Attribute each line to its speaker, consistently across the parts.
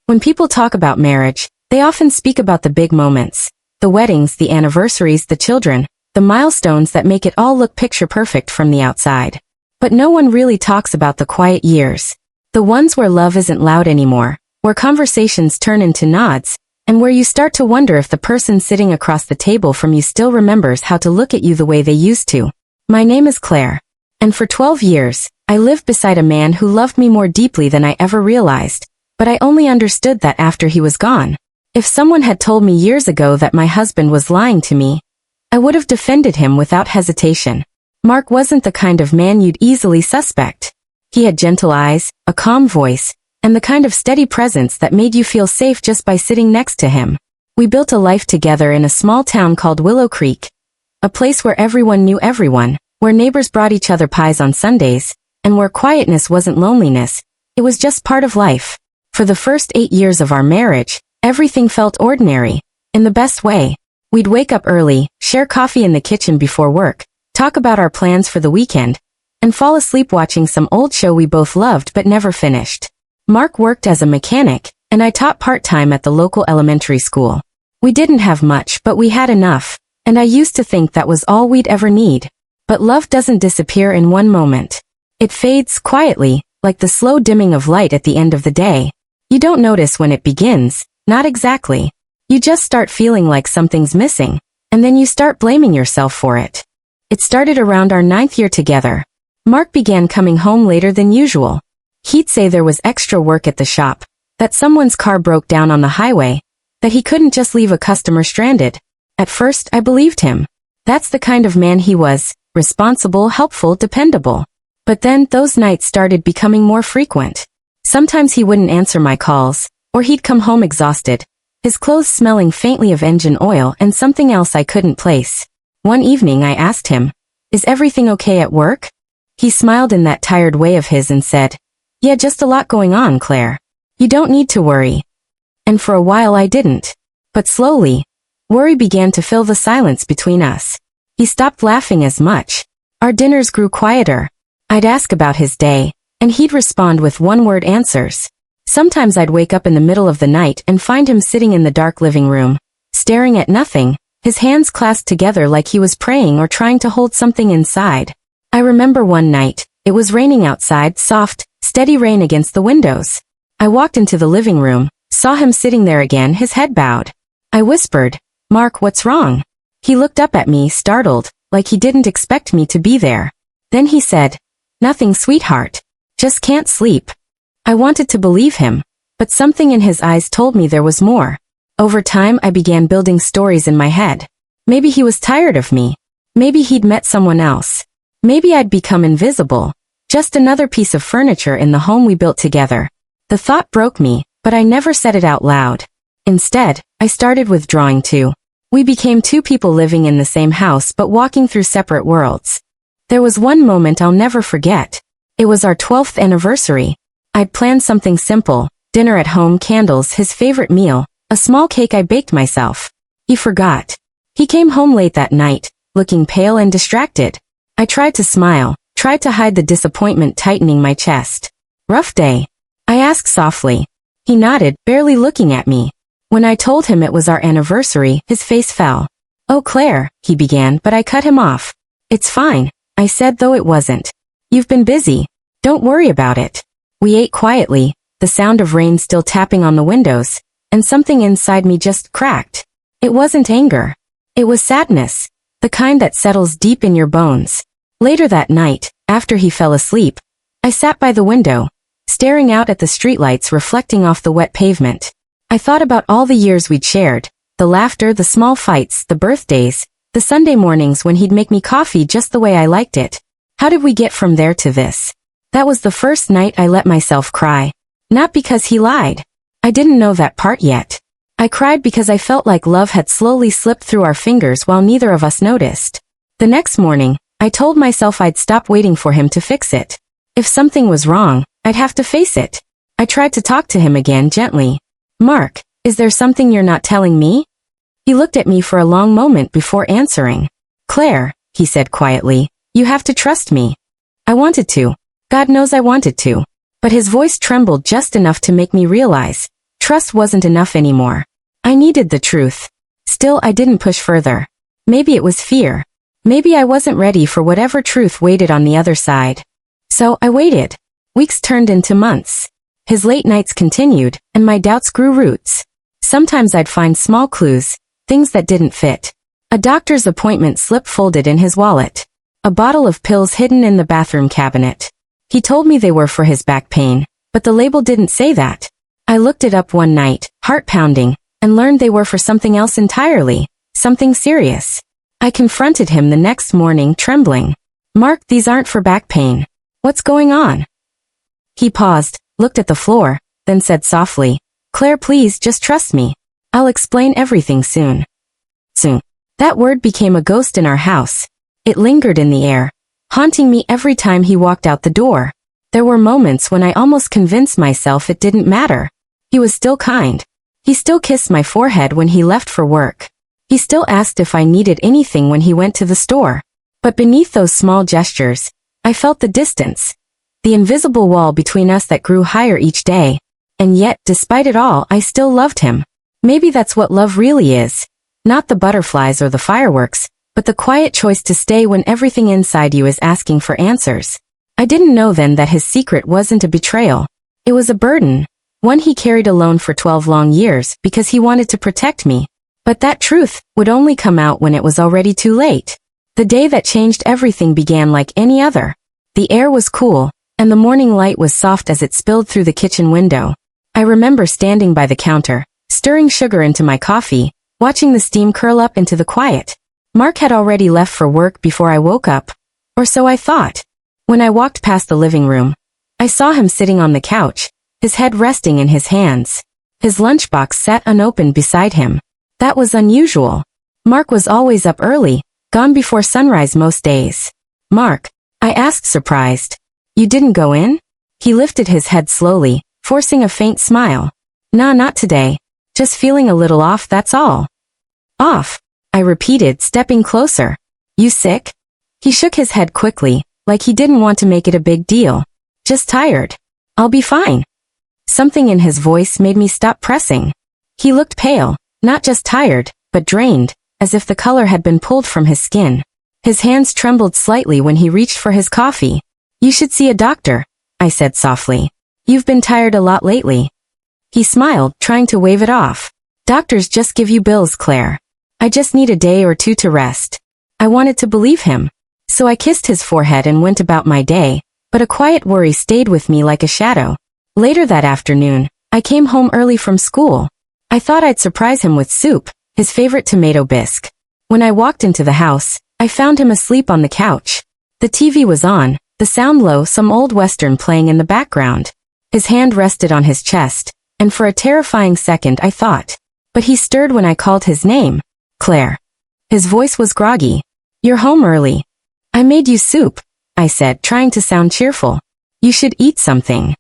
Speaker 1: When people talk about marriage, they often speak about the big moments, the weddings, the anniversaries, the children, the milestones that make it all look picture perfect from the outside. But no one really talks about the quiet years. The ones where love isn't loud anymore, where conversations turn into nods, and where you start to wonder if the person sitting across the table from you still remembers how to look at you the way they used to. My name is Claire. And for 12 years, I lived beside a man who loved me more deeply than I ever realized, but I only understood that after he was gone. If someone had told me years ago that my husband was lying to me, I would have defended him without hesitation. Mark wasn't the kind of man you'd easily suspect. He had gentle eyes, a calm voice, and the kind of steady presence that made you feel safe just by sitting next to him. We built a life together in a small town called Willow Creek, a place where everyone knew everyone, where neighbors brought each other pies on Sundays, and where quietness wasn't loneliness, it was just part of life. For the first 8 years of our marriage, everything felt ordinary, in the best way. We'd wake up early, share coffee in the kitchen before work, talk about our plans for the weekend, and fall asleep watching some old show we both loved but never finished. Mark worked as a mechanic, and I taught part-time at the local elementary school. We didn't have much, but we had enough, and I used to think that was all we'd ever need. But love doesn't disappear in one moment. It fades quietly, like the slow dimming of light at the end of the day. You don't notice when it begins, not exactly. You just start feeling like something's missing, and then you start blaming yourself for it. It started around our 9th year together. Mark began coming home later than usual. He'd say there was extra work at the shop, that someone's car broke down on the highway, that he couldn't just leave a customer stranded. At first, I believed him. That's the kind of man he was, responsible, helpful, dependable. But then, those nights started becoming more frequent. Sometimes he wouldn't answer my calls, or he'd come home exhausted, his clothes smelling faintly of engine oil and something else I couldn't place. One evening I asked him, "Is everything okay at work?" He smiled in that tired way of his and said, "Yeah, just a lot going on, Claire. You don't need to worry." And for a while I didn't. But slowly, worry began to fill the silence between us. He stopped laughing as much. Our dinners grew quieter. I'd ask about his day, and he'd respond with one-word answers. Sometimes I'd wake up in the middle of the night and find him sitting in the dark living room, staring at nothing, his hands clasped together like he was praying or trying to hold something inside. I remember one night, it was raining outside, soft, steady rain against the windows. I walked into the living room, saw him sitting there again, his head bowed. I whispered, "Mark, what's wrong?" He looked up at me, startled, like he didn't expect me to be there. Then he said, "Nothing, sweetheart. Just can't sleep." I wanted to believe him, but something in his eyes told me there was more. Over time I began building stories in my head. Maybe he was tired of me. Maybe he'd met someone else. Maybe I'd become invisible. Just another piece of furniture in the home we built together. The thought broke me, but I never said it out loud. Instead, I started withdrawing too. We became two people living in the same house but walking through separate worlds. There was one moment I'll never forget. It was our 12th anniversary. I'd planned something simple, dinner at home, candles, his favorite meal, a small cake I baked myself. He forgot. He came home late that night, looking pale and distracted. I tried to smile, tried to hide the disappointment tightening my chest. "Rough day?" I asked softly. He nodded, barely looking at me. When I told him it was our anniversary, his face fell. "Oh, Claire," he began, but I cut him off. "It's fine," I said, though it wasn't. "You've been busy. Don't worry about it." We ate quietly, the sound of rain still tapping on the windows, and something inside me just cracked. It wasn't anger. It was sadness, the kind that settles deep in your bones. Later that night, after he fell asleep, I sat by the window, staring out at the streetlights reflecting off the wet pavement. I thought about all the years we'd shared, the laughter, the small fights, the birthdays, the Sunday mornings when he'd make me coffee just the way I liked it. How did we get from there to this? That was the first night I let myself cry. Not because he lied. I didn't know that part yet. I cried because I felt like love had slowly slipped through our fingers while neither of us noticed. The next morning, I told myself I'd stop waiting for him to fix it. If something was wrong, I'd have to face it. I tried to talk to him again gently. "Mark, is there something you're not telling me?" He looked at me for a long moment before answering. "Claire," he said quietly, "you have to trust me." I wanted to. God knows I wanted to. But his voice trembled just enough to make me realize, Trust wasn't enough anymore. I needed the truth. Still, I didn't push further. Maybe it was fear. Maybe I wasn't ready for whatever truth waited on the other side. So, I waited. Weeks turned into months. His late nights continued, and my doubts grew roots. Sometimes I'd find small clues, things that didn't fit. A doctor's appointment slip folded in his wallet. A bottle of pills hidden in the bathroom cabinet. He told me they were for his back pain, but the label didn't say that. I looked it up one night, heart pounding, and learned they were for something else entirely, something serious. I confronted him the next morning, trembling. Mark, these aren't for back pain. What's going on? He paused, looked at the floor, then said softly, Claire, please just trust me. I'll explain everything soon. Soon. That word became a ghost in our house. It lingered in the air, haunting me every time he walked out the door. There were moments when I almost convinced myself it didn't matter. He was still kind. He still kissed my forehead when he left for work. He still asked if I needed anything when he went to the store. But beneath those small gestures, I felt the distance. The invisible wall between us that grew higher each day. And yet, despite it all, I still loved him. Maybe that's what love really is. Not the butterflies or the fireworks, but the quiet choice to stay when everything inside you is asking for answers. I didn't know then that his secret wasn't a betrayal. It was a burden. One he carried alone for 12 long years because he wanted to protect me. But that truth would only come out when it was already too late. The day that changed everything began like any other. The air was cool, and the morning light was soft as it spilled through the kitchen window. I remember standing by the counter, stirring sugar into my coffee, watching the steam curl up into the quiet. Mark had already left for work before I woke up. Or so I thought. When I walked past the living room, I saw him sitting on the couch, his head resting in his hands. His lunchbox sat unopened beside him. That was unusual. Mark was always up early, gone before sunrise most days. Mark, I asked, surprised. You didn't go in? He lifted his head slowly, forcing a faint smile. Nah, not today. Just feeling a little off, that's all. Off, I repeated, stepping closer. You sick? He shook his head quickly, like he didn't want to make it a big deal. Just tired. I'll be fine. Something in his voice made me stop pressing. He looked pale, not just tired, but drained, as if the color had been pulled from his skin. His hands trembled slightly when he reached for his coffee. You should see a doctor, I said softly. You've been tired a lot lately. He smiled, trying to wave it off. Doctors just give you bills, Claire. I just need a day or two to rest. I wanted to believe him. So I kissed his forehead and went about my day, but a quiet worry stayed with me like a shadow. Later that afternoon, I came home early from school. I thought I'd surprise him with soup, his favorite tomato bisque. When I walked into the house, I found him asleep on the couch. The TV was on, the sound low, some old western playing in the background. His hand rested on his chest, and for a terrifying second I thought. But he stirred when I called his name. Claire. His voice was groggy. You're home early. I made you soup, I said, trying to sound cheerful. You should eat something.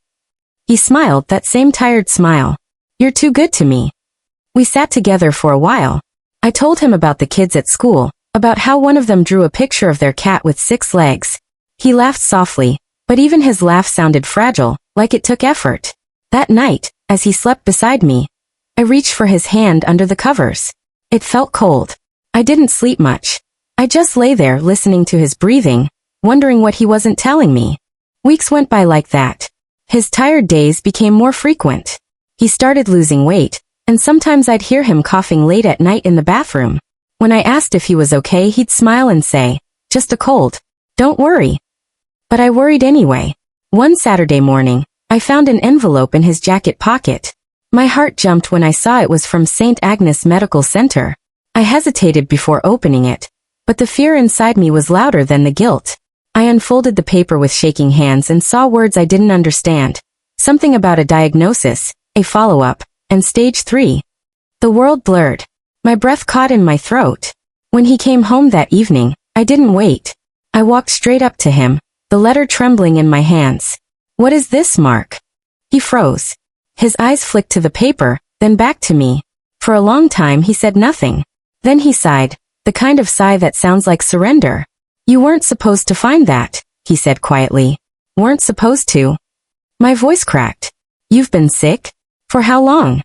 Speaker 1: He smiled, that same tired smile. You're too good to me. We sat together for a while. I told him about the kids at school, about how one of them drew a picture of their cat with 6 legs. He laughed softly, but even his laugh sounded fragile, like it took effort. That night, as he slept beside me, I reached for his hand under the covers. It felt cold. I didn't sleep much. I just lay there listening to his breathing, wondering what he wasn't telling me. Weeks went by like that. His tired days became more frequent. He started losing weight, and sometimes I'd hear him coughing late at night in the bathroom. When I asked if he was okay, he'd smile and say, just a cold. Don't worry. But I worried anyway. One Saturday morning, I found an envelope in his jacket pocket. My heart jumped when I saw it was from St. Agnes Medical Center. I hesitated before opening it, but the fear inside me was louder than the guilt. I unfolded the paper with shaking hands and saw words I didn't understand. Something about a diagnosis, a follow-up, and stage 3. The world blurred. My breath caught in my throat. When he came home that evening, I didn't wait. I walked straight up to him, the letter trembling in my hands. What is this, Mark? He froze. His eyes flicked to the paper, then back to me. For a long time he said nothing. Then he sighed, the kind of sigh that sounds like surrender. You weren't supposed to find that, he said quietly. Weren't supposed to? My voice cracked. You've been sick? For how long?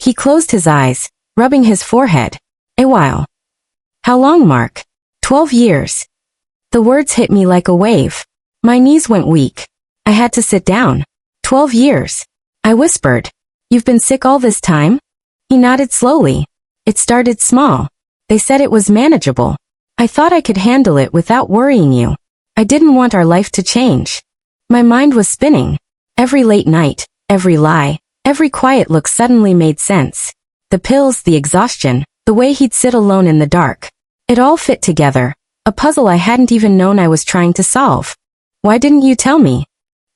Speaker 1: He closed his eyes, rubbing his forehead. A while. How long, Mark? 12 years. The words hit me like a wave. My knees went weak. I had to sit down. 12 years. I whispered. You've been sick all this time? He nodded slowly. It started small. They said it was manageable. I thought I could handle it without worrying you. I didn't want our life to change. My mind was spinning. Every late night, every lie, every quiet look suddenly made sense. The pills, the exhaustion, the way he'd sit alone in the dark. It all fit together. A puzzle I hadn't even known I was trying to solve. Why didn't you tell me?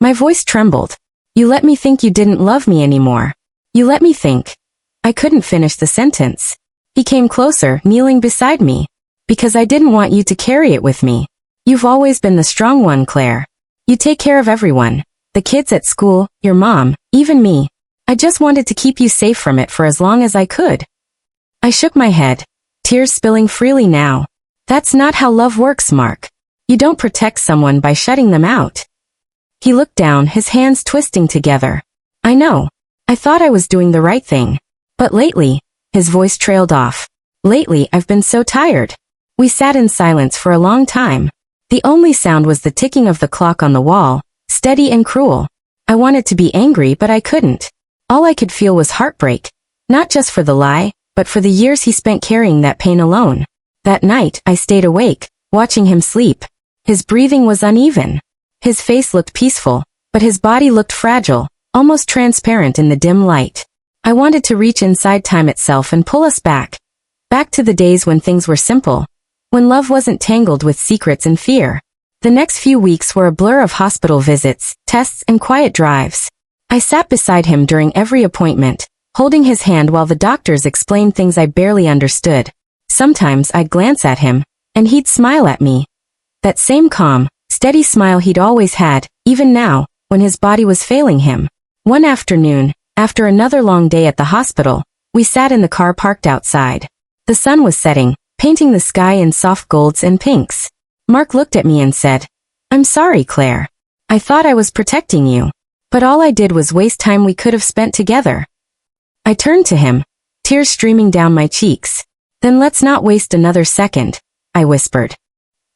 Speaker 1: My voice trembled. You let me think you didn't love me anymore. You let me think. I couldn't finish the sentence. He came closer, kneeling beside me. Because I didn't want you to carry it with me. You've always been the strong one, Claire. You take care of everyone. The kids at school, your mom, even me. I just wanted to keep you safe from it for as long as I could. I shook my head. Tears spilling freely now. That's not how love works, Mark. You don't protect someone by shutting them out. He looked down, his hands twisting together. I know. I thought I was doing the right thing. But lately, his voice trailed off. Lately, I've been so tired. We sat in silence for a long time. The only sound was the ticking of the clock on the wall, steady and cruel. I wanted to be angry, but I couldn't. All I could feel was heartbreak. Not just for the lie, but for the years he spent carrying that pain alone. That night, I stayed awake, watching him sleep. His breathing was uneven. His face looked peaceful, but his body looked fragile, almost transparent in the dim light. I wanted to reach inside time itself and pull us back. Back to the days when things were simple. When love wasn't tangled with secrets and fear. The next few weeks were a blur of hospital visits, tests, and quiet drives. I sat beside him during every appointment, holding his hand while the doctors explained things I barely understood. Sometimes I'd glance at him, and he'd smile at me. That same calm, steady smile he'd always had, even now, when his body was failing him. One afternoon, after another long day at the hospital, we sat in the car parked outside. The sun was setting, painting the sky in soft golds and pinks. Mark looked at me and said, I'm sorry, Claire. I thought I was protecting you. But all I did was waste time we could have spent together. I turned to him, tears streaming down my cheeks. Then let's not waste another second, I whispered.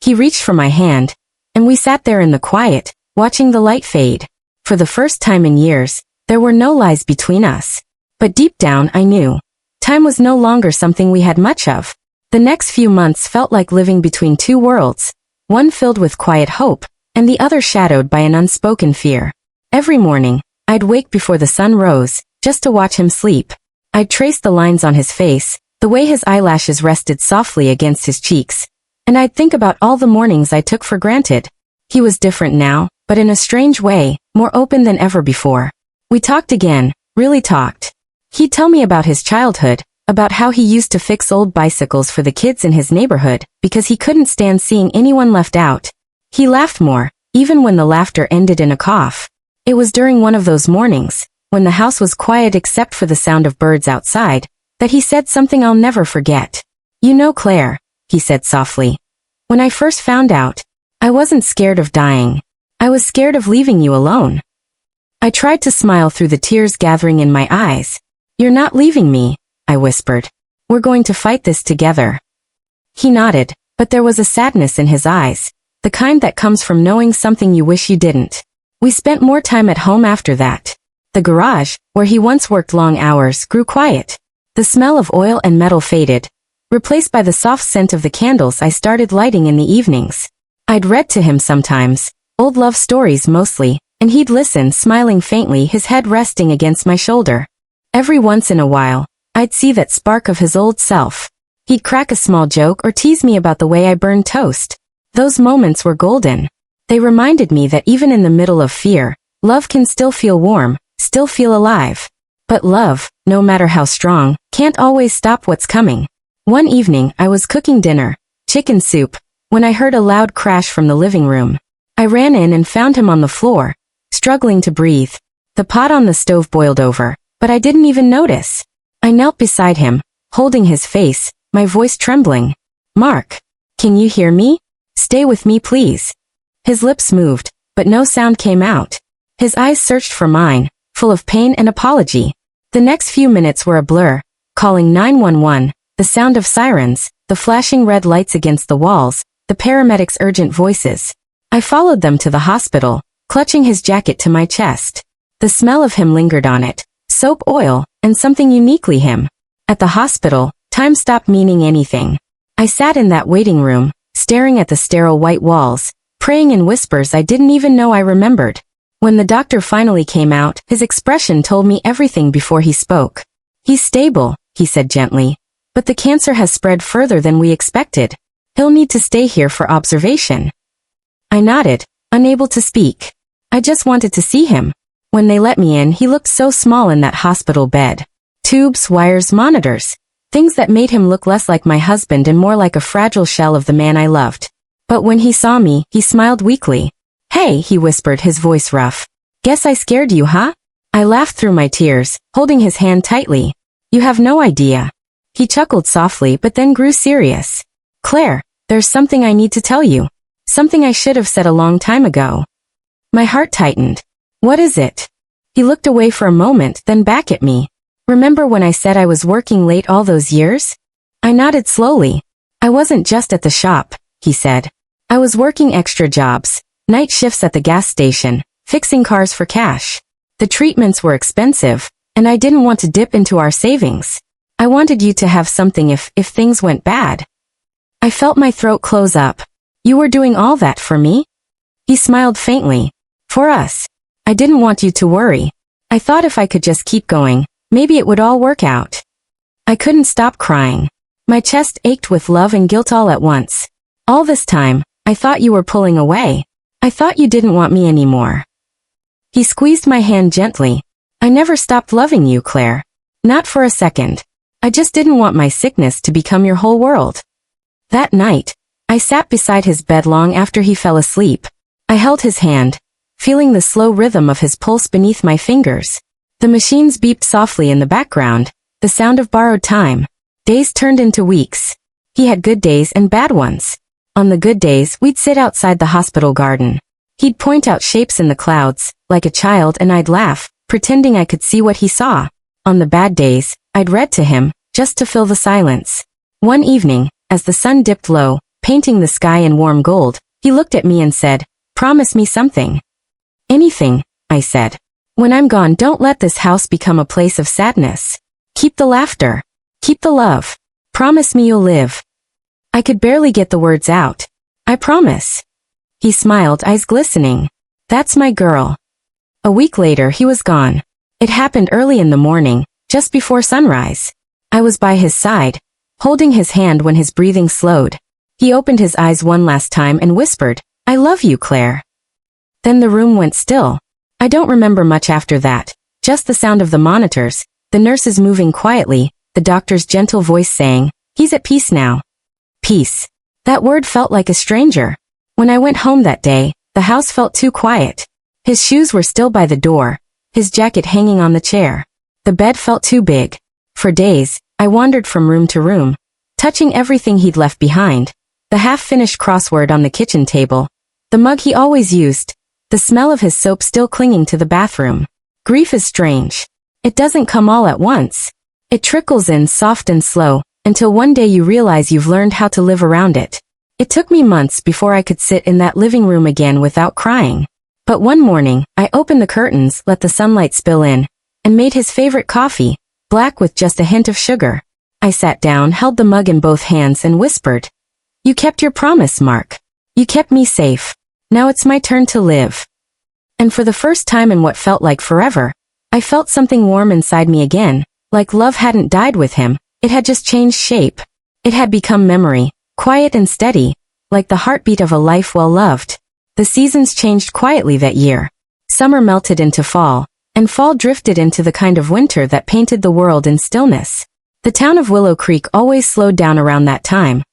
Speaker 1: He reached for my hand, and we sat there in the quiet, watching the light fade. For the first time in years, there were no lies between us. But deep down I knew. Time was no longer something we had much of. The next few months felt like living between two worlds, one filled with quiet hope, and the other shadowed by an unspoken fear. Every morning, I'd wake before the sun rose, just to watch him sleep. I'd trace the lines on his face, the way his eyelashes rested softly against his cheeks, and I'd think about all the mornings I took for granted. He was different now, but in a strange way, more open than ever before. We talked again, really talked. He'd tell me about his childhood, about how he used to fix old bicycles for the kids in his neighborhood, because he couldn't stand seeing anyone left out. He laughed more, even when the laughter ended in a cough. It was during one of those mornings, when the house was quiet except for the sound of birds outside, that he said something I'll never forget. You know, Claire, he said softly. When I first found out, I wasn't scared of dying. I was scared of leaving you alone. I tried to smile through the tears gathering in my eyes. You're not leaving me, I whispered. We're going to fight this together. He nodded, but there was a sadness in his eyes, the kind that comes from knowing something you wish you didn't. We spent more time at home after that. The garage, where he once worked long hours, grew quiet. The smell of oil and metal faded, replaced by the soft scent of the candles I started lighting in the evenings. I'd read to him sometimes, old love stories mostly, and he'd listen, smiling faintly, his head resting against my shoulder. Every once in a while, I'd see that spark of his old self. He'd crack a small joke or tease me about the way I burned toast. Those moments were golden. They reminded me that even in the middle of fear, love can still feel warm, still feel alive. But love, no matter how strong, can't always stop what's coming. One evening I was cooking dinner, chicken soup, when I heard a loud crash from the living room. I ran in and found him on the floor, struggling to breathe. The pot on the stove boiled over, but I didn't even notice. I knelt beside him, holding his face, my voice trembling. Mark, can you hear me? Stay with me, please. His lips moved, but no sound came out. His eyes searched for mine, full of pain and apology. The next few minutes were a blur, calling 911, the sound of sirens, the flashing red lights against the walls, the paramedics' urgent voices. I followed them to the hospital, clutching his jacket to my chest. The smell of him lingered on it, soap, oil, and something uniquely him. At the hospital, time stopped meaning anything. I sat in that waiting room, staring at the sterile white walls, praying in whispers I didn't even know I remembered. When the doctor finally came out, his expression told me everything before he spoke. "He's stable," he said gently, "but the cancer has spread further than we expected. He'll need to stay here for observation." I nodded, unable to speak. I just wanted to see him. When they let me in, he looked so small in that hospital bed. Tubes, wires, monitors. Things that made him look less like my husband and more like a fragile shell of the man I loved. But when he saw me, he smiled weakly. "Hey," he whispered, his voice rough. "Guess I scared you, huh?" I laughed through my tears, holding his hand tightly. "You have no idea." He chuckled softly but then grew serious. "Claire, there's something I need to tell you. Something I should have said a long time ago." My heart tightened. "What is it?" He looked away for a moment, then back at me. "Remember when I said I was working late all those years?" I nodded slowly. "I wasn't just at the shop," he said. "I was working extra jobs, night shifts at the gas station, fixing cars for cash. The treatments were expensive, and I didn't want to dip into our savings. I wanted you to have something if things went bad." I felt my throat close up. "You were doing all that for me?" He smiled faintly. "For us. I didn't want you to worry. I thought if I could just keep going, maybe it would all work out." I couldn't stop crying. My chest ached with love and guilt all at once. "All this time, I thought you were pulling away. I thought you didn't want me anymore." He squeezed my hand gently. "I never stopped loving you, Claire. Not for a second. I just didn't want my sickness to become your whole world." That night, I sat beside his bed long after he fell asleep. I held his hand, feeling the slow rhythm of his pulse beneath my fingers. The machines beeped softly in the background, the sound of borrowed time. Days turned into weeks. He had good days and bad ones. On the good days, we'd sit outside the hospital garden. He'd point out shapes in the clouds, like a child, and I'd laugh, pretending I could see what he saw. On the bad days, I'd read to him, just to fill the silence. One evening, as the sun dipped low, painting the sky in warm gold, he looked at me and said, "Promise me something." "Anything," I said. "When I'm gone, don't let this house become a place of sadness. Keep the laughter. Keep the love. Promise me you'll live." I could barely get the words out. "I promise." He smiled, eyes glistening. "That's my girl." A week later, he was gone. It happened early in the morning, just before sunrise. I was by his side, holding his hand when his breathing slowed. He opened his eyes one last time and whispered, "I love you, Claire." Then the room went still. I don't remember much after that, just the sound of the monitors, the nurses moving quietly, the doctor's gentle voice saying, "He's at peace now." Peace. That word felt like a stranger. When I went home that day, the house felt too quiet. His shoes were still by the door, his jacket hanging on the chair. The bed felt too big. For days, I wandered from room to room, touching everything he'd left behind. The half-finished crossword on the kitchen table, the mug he always used, the smell of his soap still clinging to the bathroom. Grief is strange. It doesn't come all at once. It trickles in soft and slow, until one day you realize you've learned how to live around it. It took me months before I could sit in that living room again without crying. But one morning, I opened the curtains, let the sunlight spill in, and made his favorite coffee, black with just a hint of sugar. I sat down, held the mug in both hands, and whispered, "You kept your promise, Mark. You kept me safe. Now it's my turn to live." And for the first time in what felt like forever, I felt something warm inside me again, like love hadn't died with him, it had just changed shape. It had become memory, quiet and steady, like the heartbeat of a life well loved. The seasons changed quietly that year. Summer melted into fall, and fall drifted into the kind of winter that painted the world in stillness. The town of Willow Creek always slowed down around that time.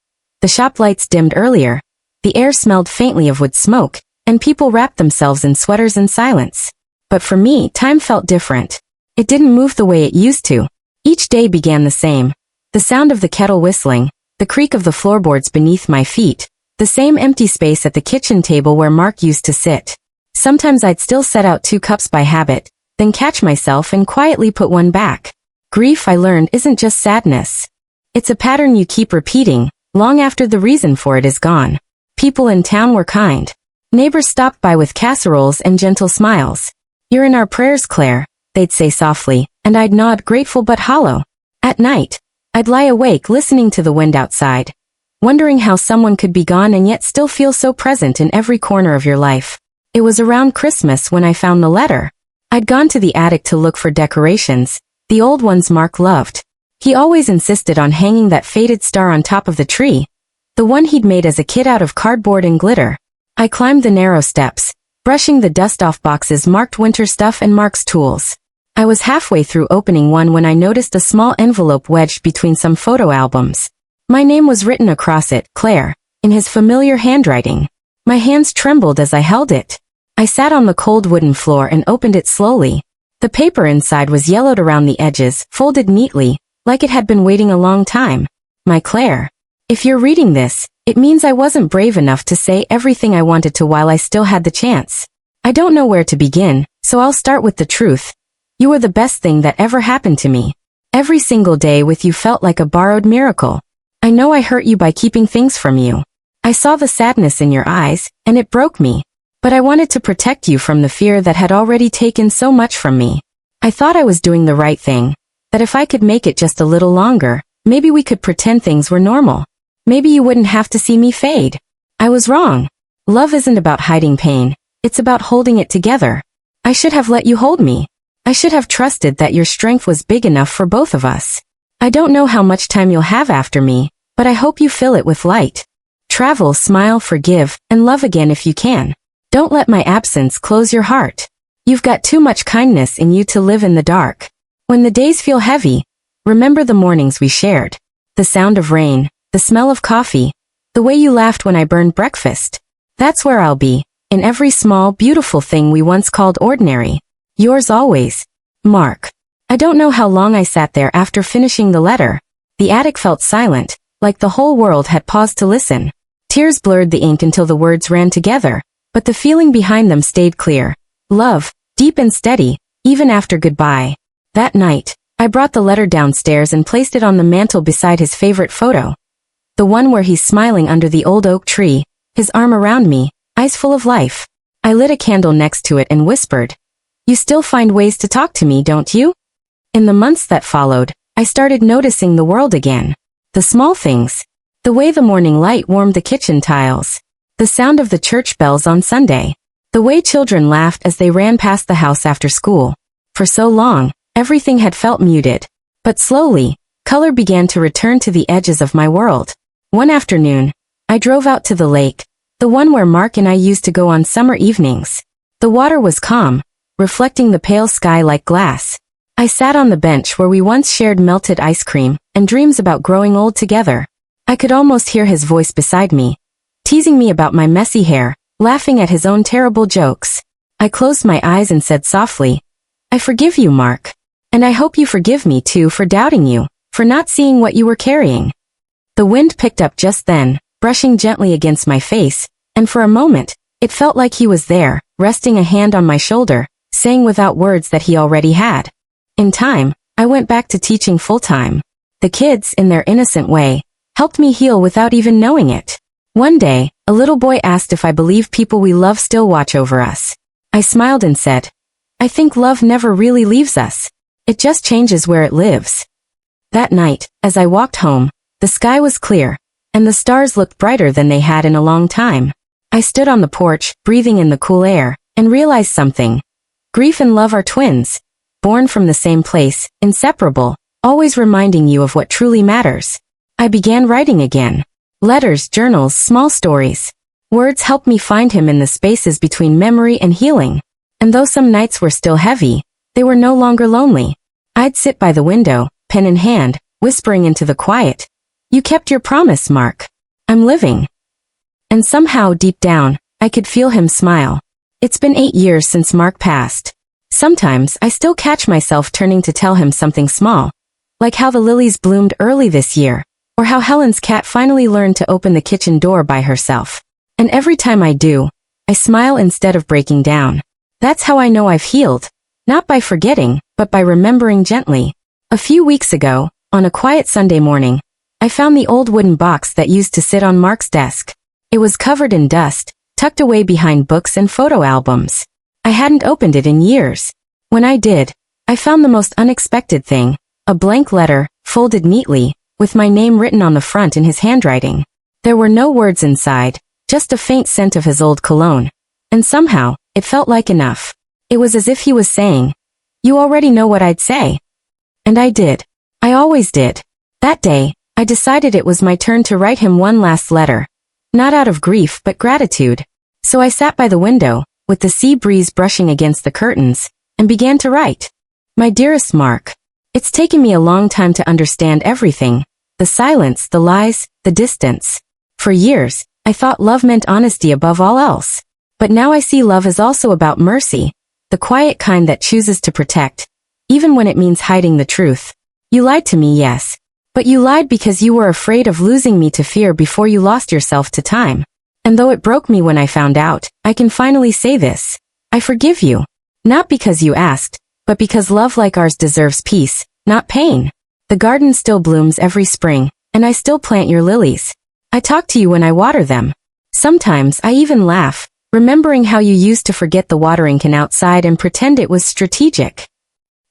Speaker 1: The shop lights dimmed earlier, the air smelled faintly of wood smoke, and people wrapped themselves in sweaters in silence. But for me, time felt different. It didn't move the way it used to. Each day began the same. The sound of the kettle whistling, the creak of the floorboards beneath my feet, the same empty space at the kitchen table where Mark used to sit. Sometimes I'd still set out 2 cups by habit, then catch myself and quietly put one back. Grief, I learned, isn't just sadness. It's a pattern you keep repeating, long after the reason for it is gone. People in town were kind. Neighbors stopped by with casseroles and gentle smiles. "You're in our prayers, Claire," they'd say softly, and I'd nod, grateful but hollow. At night, I'd lie awake listening to the wind outside, wondering how someone could be gone and yet still feel so present in every corner of your life. It was around Christmas when I found the letter. I'd gone to the attic to look for decorations, the old ones Mark loved. He always insisted on hanging that faded star on top of the tree, the one he'd made as a kid out of cardboard and glitter. I climbed the narrow steps, brushing the dust off boxes marked winter stuff and Mark's tools. I was halfway through opening one when I noticed a small envelope wedged between some photo albums. My name was written across it, Claire, in his familiar handwriting. My hands trembled as I held it. I sat on the cold wooden floor and opened it slowly. The paper inside was yellowed around the edges, folded neatly, like it had been waiting a long time. My Claire. If you're reading this, it means I wasn't brave enough to say everything I wanted to while I still had the chance. I don't know where to begin, so I'll start with the truth. You were the best thing that ever happened to me. Every single day with you felt like a borrowed miracle. I know I hurt you by keeping things from you. I saw the sadness in your eyes, and it broke me. But I wanted to protect you from the fear that had already taken so much from me. I thought I was doing the right thing, that if I could make it just a little longer, maybe we could pretend things were normal. Maybe you wouldn't have to see me fade. I was wrong. Love isn't about hiding pain, it's about holding it together. I should have let you hold me. I should have trusted that your strength was big enough for both of us. I don't know how much time you'll have after me, but I hope you fill it with light. Travel, smile, forgive, and love again if you can. Don't let my absence close your heart. You've got too much kindness in you to live in the dark. When the days feel heavy, remember the mornings we shared. The sound of rain, the smell of coffee, the way you laughed when I burned breakfast. That's where I'll be, in every small, beautiful thing we once called ordinary. Yours always, Mark. I don't know how long I sat there after finishing the letter. The attic felt silent, like the whole world had paused to listen. Tears blurred the ink until the words ran together, but the feeling behind them stayed clear. Love, deep and steady, even after goodbye. That night, I brought the letter downstairs and placed it on the mantel beside his favorite photo. The one where he's smiling under the old oak tree, his arm around me, eyes full of life. I lit a candle next to it and whispered, "You still find ways to talk to me, don't you?" In the months that followed, I started noticing the world again. The small things. The way the morning light warmed the kitchen tiles. The sound of the church bells on Sunday. The way children laughed as they ran past the house after school. For so long, everything had felt muted. But slowly, color began to return to the edges of my world. One afternoon, I drove out to the lake, the one where Mark and I used to go on summer evenings. The water was calm, reflecting the pale sky like glass. I sat on the bench where we once shared melted ice cream and dreams about growing old together. I could almost hear his voice beside me, teasing me about my messy hair, laughing at his own terrible jokes. I closed my eyes and said softly, "I forgive you, Mark. And I hope you forgive me too for doubting you, for not seeing what you were carrying." The wind picked up just then, brushing gently against my face, and for a moment, it felt like he was there, resting a hand on my shoulder, saying without words that he already had. In time, I went back to teaching full-time. The kids, in their innocent way, helped me heal without even knowing it. One day, a little boy asked if I believe people we love still watch over us. I smiled and said, "I think love never really leaves us. It just changes where it lives." That night, as I walked home, the sky was clear, and the stars looked brighter than they had in a long time. I stood on the porch, breathing in the cool air, and realized something. Grief and love are twins, born from the same place, inseparable, always reminding you of what truly matters. I began writing again. Letters, journals, small stories. Words helped me find him in the spaces between memory and healing. And though some nights were still heavy, they were no longer lonely. I'd sit by the window, pen in hand, whispering into the quiet, "You kept your promise, Mark. I'm living." And somehow, deep down, I could feel him smile. It's been 8 years since Mark passed. Sometimes I still catch myself turning to tell him something small, like how the lilies bloomed early this year, or how Helen's cat finally learned to open the kitchen door by herself. And every time I do, I smile instead of breaking down. That's how I know I've healed. Not by forgetting, but by remembering gently. A few weeks ago, on a quiet Sunday morning, I found the old wooden box that used to sit on Mark's desk. It was covered in dust, tucked away behind books and photo albums. I hadn't opened it in years. When I did, I found the most unexpected thing, a blank letter, folded neatly, with my name written on the front in his handwriting. There were no words inside, just a faint scent of his old cologne. And somehow, it felt like enough. It was as if he was saying, "You already know what I'd say." And I did. I always did. That day, I decided it was my turn to write him one last letter. Not out of grief but gratitude. So I sat by the window, with the sea breeze brushing against the curtains, and began to write. My dearest Mark, it's taken me a long time to understand everything. The silence, the lies, the distance. For years, I thought love meant honesty above all else. But now I see love is also about mercy. The quiet kind that chooses to protect, even when it means hiding the truth. You lied to me, yes. But you lied because you were afraid of losing me to fear before you lost yourself to time. And though it broke me when I found out, I can finally say this. I forgive you. Not because you asked, but because love like ours deserves peace, not pain. The garden still blooms every spring, and I still plant your lilies. I talk to you when I water them. Sometimes I even laugh, remembering how you used to forget the watering can outside and pretend it was strategic.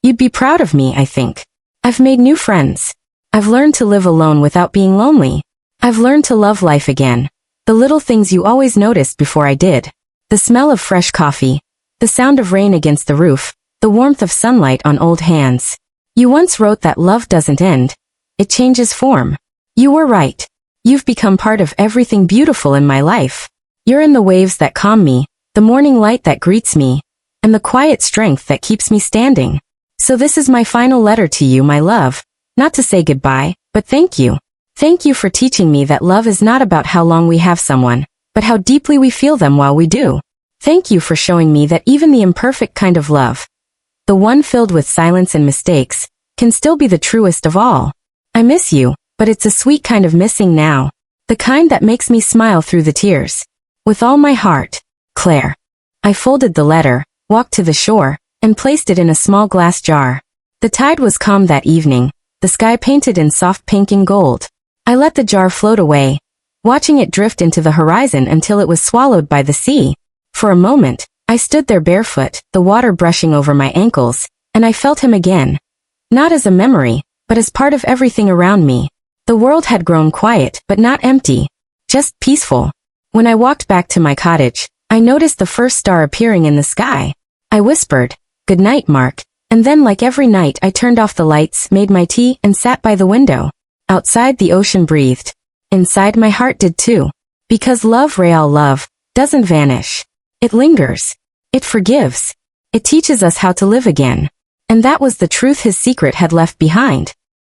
Speaker 1: You'd be proud of me, I think. I've made new friends. I've learned to live alone without being lonely. I've learned to love life again. The little things you always noticed before I did. The smell of fresh coffee. The sound of rain against the roof. The warmth of sunlight on old hands. You once wrote that love doesn't end. It changes form. You were right. You've become part of everything beautiful in my life. You're in the waves that calm me, the morning light that greets me, and the quiet strength that keeps me standing. So this is my final letter to you, my love. Not to say goodbye, but thank you. Thank you for teaching me that love is not about how long we have someone, but how deeply we feel them while we do. Thank you for showing me that even the imperfect kind of love, the one filled with silence and mistakes, can still be the truest of all. I miss you, but it's a sweet kind of missing now. The kind that makes me smile through the tears. With all my heart, Claire. I folded the letter, walked to the shore, and placed it in a small glass jar. The tide was calm that evening, the sky painted in soft pink and gold. I let the jar float away, watching it drift into the horizon until it was swallowed by the sea. For a moment, I stood there barefoot, the water brushing over my ankles, and I felt him again. Not as a memory, but as part of everything around me. The world had grown quiet, but not empty. Just peaceful. When I walked back to my cottage, I noticed the first star appearing in the sky. I whispered, "Good night, Mark," and then like every night I turned off the lights, made my tea, and sat by the window. Outside the ocean breathed. Inside my heart did too. Because love, real love, doesn't vanish. It lingers. It forgives. It teaches us how to live again. And that was the truth his secret had left behind.